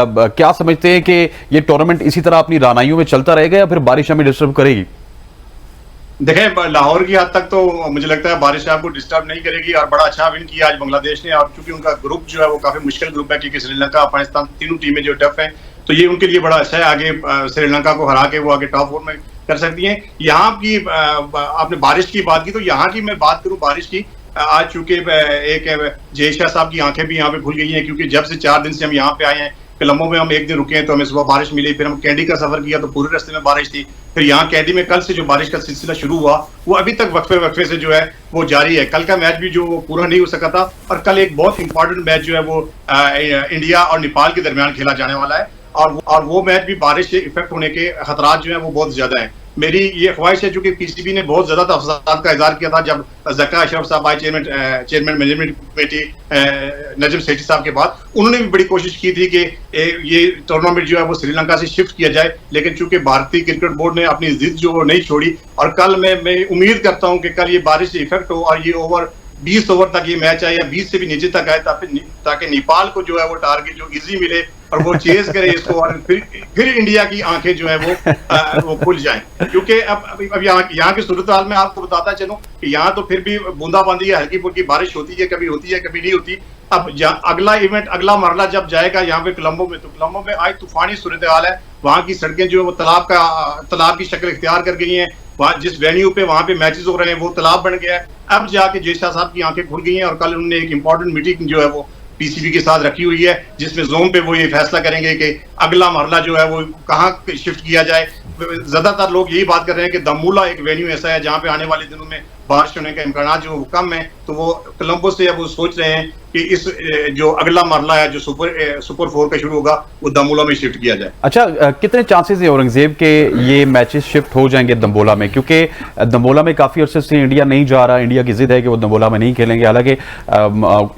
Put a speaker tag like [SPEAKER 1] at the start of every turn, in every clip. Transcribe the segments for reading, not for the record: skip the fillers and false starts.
[SPEAKER 1] अब क्या समझते हैं कि ये टूर्नामेंट इसी तरह अपनी रानाइयों में चलता रहेगा या फिर बारिश हमें डिस्टर्ब करेगी?
[SPEAKER 2] देखें, लाहौर की हद तक तो मुझे लगता है बारिश आपको डिस्टर्ब नहीं करेगी और बड़ा अच्छा विन किया आज बांग्लादेश ने। और चूंकि उनका ग्रुप जो है वो काफी मुश्किल ग्रुप है, क्योंकि श्रीलंका पाकिस्तान तीनों टीमें जो टफ हैं, तो ये उनके लिए बड़ा अच्छा है। आगे श्रीलंका को हरा के वो आगे टॉप 4 में कर सकती हैं। यहाँ की आपने बारिश की बात की, तो यहाँ की मैं बात करूँ बारिश की, आज चूंकि एक जय शाह साहब की आंखें भी यहाँ पे खुल गई हैं, क्योंकि जब से 4 दिन से हम यहाँ पे आए हैं, कोलंबो में हम 1 दिन रुके हैं तो हमें सुबह बारिश मिली, फिर हम कैंडी का सफर किया तो पूरे रास्ते में बारिश थी, फिर यहाँ कैंडी में कल से जो बारिश का सिलसिला शुरू हुआ वो अभी तक वक्फे वक्फे से जो है वो जारी है। कल का मैच भी जो पूरा नहीं हो सका था, और कल एक बहुत इंपॉर्टेंट मैच जो है वो इंडिया और नेपाल के दरमियान खेला जाने वाला है, और वो मैच भी बारिश से इफेक्ट होने के खतरात जो है वो बहुत ज्यादा है। मेरी ये ख्वाहिश है, चूंकि पीसीबी ने बहुत ज्यादा तफसीलात का इजहार किया था जब ज़का अशरफ साहब आए chairman management committee Najam Sethi साहब के बाद, उन्होंने भी बड़ी कोशिश की थी कि ये टूर्नामेंट जो है वो श्रीलंका से शिफ्ट किया जाए, लेकिन चूंकि भारतीय क्रिकेट बोर्ड ने अपनी जिद जो वो नहीं छोड़ी, और कल मैं उम्मीद करता हूं कि कल ये बारिश से इफेक्ट हो और ये ओवर 20 ओवर तक ये मैच आए या 20 से भी नीचे तक आए, ताकि नेपाल को जो है वो टारगेट जो इजी मिले और वो चेज करे इसको, और फिर इंडिया की आंखें जो है वो खुल जाएं। क्योंकि अब यहाँ की सूरत हाल में आपको बताता चलूं कि यहाँ तो फिर भी बूंदाबांदी या हल्की फुल्की बारिश होती है, कभी नहीं होती। अब अगला इवेंट, अगला मरला जब जाएगा यहाँ पे कोलंबो में, तो कोलंबो में आज तूफानी सूरत हाल है। वहाँ की सड़कें जो है वो तालाब की शक्ल इख्तियार कर गई हैं। वहाँ जिस वेन्यू पे वहाँ पे मैचेस हो रहे हैं वो तालाब बन गया है। अब जाके जय शाह साहब की आंखें खुल गई हैं, और कल उन्होंने एक इंपॉर्टेंट मीटिंग जो है वो पीसीबी के साथ रखी हुई है, जिसमें जोन पे वो ये फैसला करेंगे कि अगला मरला जो है वो कहाँ शिफ्ट किया जाए। ज्यादातर लोग यही बात कर रहे हैं कि दमूला एक वेन्यू ऐसा है जहाँ पे आने वाले दिनों में बारिश होने का इम्कान जो कम है, तो वो कोलंबो से अब वो सोच रहे हैं कि इस जो अगला मरला है जो सुपर 4 का शुरू होगा वो दमोला में शिफ्ट किया जाए।
[SPEAKER 1] अच्छा, कितने चांसेस है औरंगजेब के ये मैचेस शिफ्ट हो जाएंगे दम्बोला में? क्योंकि दम्बोला में काफी अरसे से इंडिया नहीं जा रहा, इंडिया की जिद है कि वो दम्बोला में नहीं खेलेंगे। हालांकि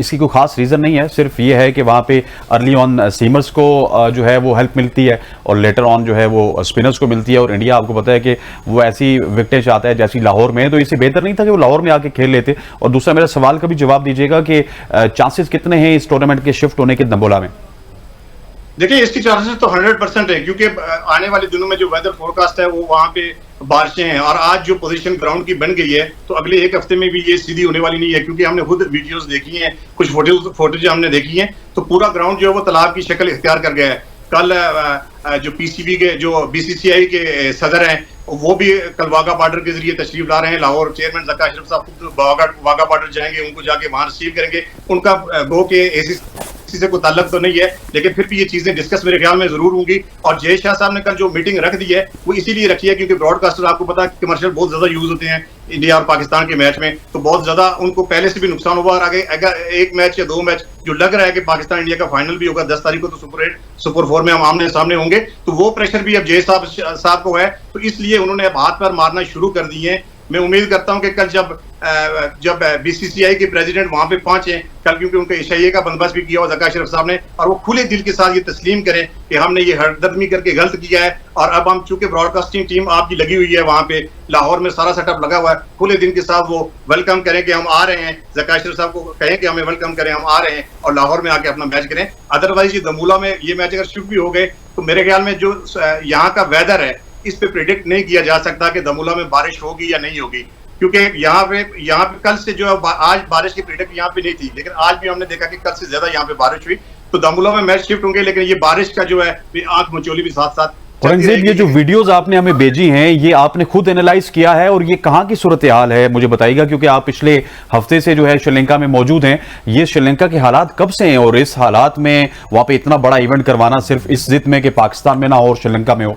[SPEAKER 1] इसकी कोई खास रीजन नहीं है, सिर्फ ये है कि वहां पे अर्ली ऑन सीमर्स को जो है वो हेल्प मिलती है और लेटर ऑन जो है वो स्पिनर्स को मिलती है, और इंडिया आपको पता है कि वो ऐसी विकेटें चाहता है जैसी लाहौर में है, तो इससे बेहतर नहीं था कि वो लाहौर में आके खेल लेते। और दूसरा मेरा सवाल का भी जवाब दीजिएगा कि चांसेस कितने हैं इस टूर्नामेंट के शिफ्ट होने के दम्बोला में?
[SPEAKER 2] देखिए, इसकी चांसेस तो 100% है, क्योंकि आने वाले दिनों में जो वेदर फोरकास्ट है वो वहां पे बारिशें हैं, और आज जो पोजीशन ग्राउंड की बन गई है तो अगले 1 हफ्ते में भी ये सीधी होने वाली नहीं है, क्योंकि हमने खुद वीडियोस देखी हैं, कुछ फोटोज हमने देखी हैं, तो पूरा ग्राउंड जो है वो तालाब की शक्ल इख्तियार कर गया है। कल जो पीसीबी के जो बीसीसीआई के सदर हैं वो भी कल वाघा बॉर्डर के जरिए तशरीफ ला रहे हैं। लाहौर चेयरमैन ज़का अशरफ साहब खुद वाघा बॉर्डर जाएंगे, उनको जाके वहां रिसीव करेंगे। उनका गो के एसीसी से कोई ताल्लुक तो नहीं है, लेकिन फिर भी ये चीजें डिस्कस मेरे ख्याल में जरूर होंगी। और जय शाह साहब ने कल जो मीटिंग रख दी है वो इसीलिए रखी है क्योंकि ब्रॉडकास्टर आपको पता है कमर्शियल बहुत ज्यादा यूज होते हैं इंडिया और पाकिस्तान के मैच में, तो बहुत ज्यादा उनको पहले से भी नुकसान हुआ। और आगे अगर 1 मैच या 2 मैच जो लग रहा है कि पाकिस्तान इंडिया का फाइनल भी होगा 10 तारीख को, तो सुपर 4 में हम आमने सामने होंगे, तो वो प्रेशर भी अब जय साहब को है, तो इसलिए उन्होंने अब हाथ पर मारना शुरू कर दिए हैं। मैं उम्मीद करता हूं कि कल जब बीसीसीआई के प्रेसिडेंट वहां पे पहुंचे कल, क्योंकि उनके एशिया का बंदोबस्त भी किया हुआ ज़का अशरफ साहब ने, और वो खुले दिल के साथ ये तस्लीम करें कि हमने ये हरदर्मी करके गलत किया है, और अब हम चूंकि ब्रॉडकास्टिंग टीम आपकी लगी हुई है वहां पे लाहौर में, सारा सेटअप लगा हुआ है, खुले दिल के साथ वो वेलकम करें कि हम आ रहे हैं, ज़का अशरफ साहब को कहें कि हमें वेलकम करें, हम आ रहे हैं, और लाहौर में आके अपना मैच करें। अदरवाइज ये दमूला में ये मैच अगर शिफ्ट भी हो गए तो मेरे ख्याल में जो यहाँ का वेदर है इस पे प्रिडिक्ट नहीं किया जा सकता कि दमूला में बारिश होगी या नहीं होगी, क्योंकि यहाँ पे कल से जो है आज बारिश की प्रिडिक्ट यहाँ पे नहीं थी, लेकिन आज भी हमने देखा कि कल से ज्यादा यहाँ पे बारिश हुई, तो दमूला में मैच शिफ्ट होंगे, लेकिन ये बारिश का जो है आंख मचोली भी साथ साथ।
[SPEAKER 1] औरंगजेब, ये जो वीडियोस आपने हमें भेजी हैं ये आपने खुद एनालाइज किया है, और ये कहाँ की सूरत हाल है मुझे बताइएगा, क्योंकि आप पिछले हफ्ते से जो है श्रीलंका में मौजूद हैं। ये श्रीलंका के हालात कब से हैं, और इस हालात में वहां पे इतना बड़ा इवेंट करवाना सिर्फ इस जिद में कि पाकिस्तान में ना हो और श्रीलंका में हो?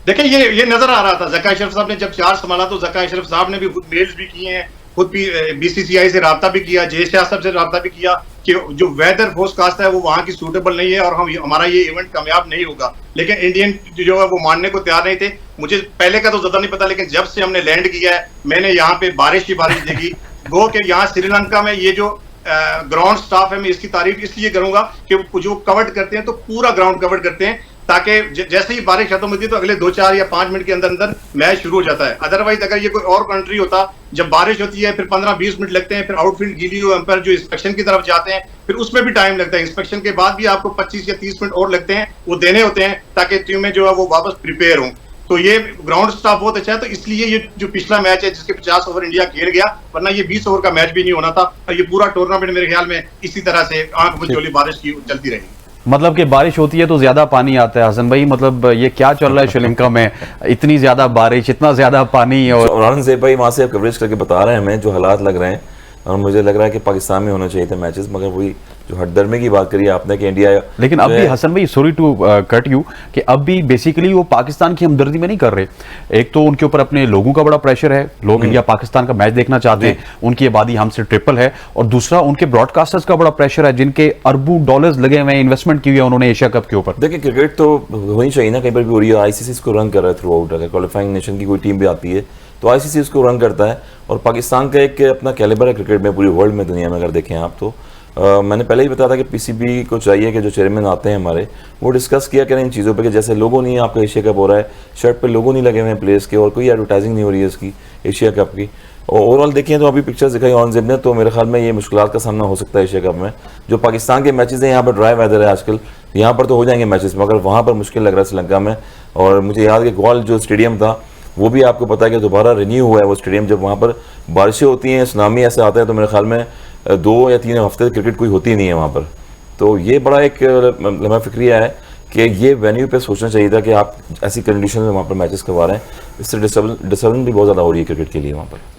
[SPEAKER 2] देखिए, ये नजर आ रहा था ज़का अशरफ साहब ने जब चार्ज संभाला, तो ज़का अशरफ साहब ने भी खुद मेल्स भी किए हैं, खुद भी बीसीसीआई से राब्ता भी किया, जय शाह साहब से राब्ता भी किया कि जो वेदर फोरकास्ट है वो वहाँ की सूटेबल नहीं है और हमारा ये इवेंट कामयाब नहीं होगा। लेकिन इंडियन जो है वो मानने को तैयार नहीं थे। मुझे पहले का तो ज्यादा नहीं पता, लेकिन जब से हमने लैंड किया है मैंने यहाँ पे बारिश ही बारिश देखी। गो के यहाँ श्रीलंका में ये जो ग्राउंड स्टाफ है, मैं इसकी तारीफ इसलिए करूंगा कि वो जो कवर करते हैं तो पूरा ग्राउंड कवर करते हैं, ताकि जैसे ही बारिश खत्म होती है तो अगले 2, 4 या 5 मिनट के अंदर अंदर मैच शुरू हो जाता है। अदरवाइज अगर ये कोई और कंट्री होता, जब बारिश होती है फिर 15-20 मिनट लगते हैं, फिर आउटफील्ड गीली हुई अंपायर जो इंस्पेक्शन की तरफ जाते हैं, फिर उसमें भी टाइम लगता है। इंस्पेक्शन के बाद भी आपको 25 या 30 मिनट और लगते हैं, वो देने होते हैं ताकि टीमें जो है वो वापस प्रिपेयर हों। तो ये ग्राउंड स्टाफ बहुत अच्छा है, तो इसलिए ये जो पिछला मैच है जिसके 50 ओवर इंडिया खेल गया, वरना ये 20 ओवर का मैच भी नहीं होना था, और ये पूरा टूर्नामेंट मेरे ख्याल में इसी तरह से आंख मिचौली बारिश की चलती रहेगी।
[SPEAKER 1] मतलब कि बारिश होती है तो ज्यादा पानी आता है। हसन भाई, मतलब ये क्या चल रहा है श्रीलंका में, इतनी ज्यादा बारिश, इतना ज्यादा पानी। और
[SPEAKER 3] आनंद ज़ेब भाई वहाँ से आप कवरेज करके बता रहे हैं हमें जो हालात लग रहे हैं, और मुझे लग रहा है कि पाकिस्तान में होना चाहिए थे मैचेस, मगर वही जो हटदर्मी की बात करी आपने कि इंडिया,
[SPEAKER 1] लेकिन अब भी हसन भाई, सॉरी टू कट यू, कि अब भी बेसिकली वो पाकिस्तान की हमदर्दी में नहीं कर रहे। एक तो उनके ऊपर अपने लोगों का बड़ा प्रेशर है, लोग इंडिया पाकिस्तान का मैच देखना चाहते हैं, उनकी आबादी हमसे ट्रिपल है, और दूसरा उनके ब्रॉडकास्टर्स का बड़ा प्रेशर है जिनके अरबों डॉलर्स लगे हुए हैं, इन्वेस्टमेंट की हुई है उन्होंने एशिया कप के ऊपर।
[SPEAKER 3] देखिए क्रिकेट तो होनी चाहिए ना, कहीं पर भी हो रही है, आईसीसी इसको रन कर रहा है थ्रू आउट। अगर क्वालिफाइंग नेशन की कोई टीम भी आती है तो आईसीसी उसको रन करता है, और पाकिस्तान का एक अपना कैलिबर है क्रिकेट में, पूरी वर्ल्ड में, दुनिया में अगर देखें आप तो। मैंने पहले ही बताया था कि पीसीबी को चाहिए कि जो चेयरमैन आते हैं हमारे, वो डिस्कस किया करें इन चीज़ों पे, कि जैसे लोगों नहीं, आपका एशिया कप हो रहा है, शर्ट पे लोगों नहीं लगे हुए हैं प्लेयर्स के, और कोई एडवर्टाइजिंग नहीं हो रही है इसकी एशिया कप की। और ओवरऑल देखें तो अभी पिक्चर्स दिखाई औरंगजेब ने, तो मेरे ख्याल में ये मुश्किलात का सामना हो सकता है एशिया कप में। जो पाकिस्तान के मैचेस हैं, यहाँ पर ड्राई वेदर है आजकल, यहाँ पर तो हो जाएंगे मैचेस, मगर वहाँ पर मुश्किल लग रहा है श्रीलंका में। और मुझे याद है कि गोल जो स्टेडियम था वो भी आपको पता है कि दोबारा रिन्यू हुआ है वो स्टेडियम। जब वहाँ पर बारिशें होती हैं, सुनामी ऐसे आता है, तो मेरे ख्याल में 2 या 3 हफ्ते क्रिकेट कोई होती नहीं है वहाँ पर। तो ये बड़ा एक लम्हा फिक्रिया है कि ये वेन्यू पे सोचना चाहिए था कि आप ऐसी कंडीशन में वहाँ पर मैचेस करवा रहे हैं, इससे डिस्टर्बेंस भी बहुत ज़्यादा हो रही है क्रिकेट के लिए वहाँ पर।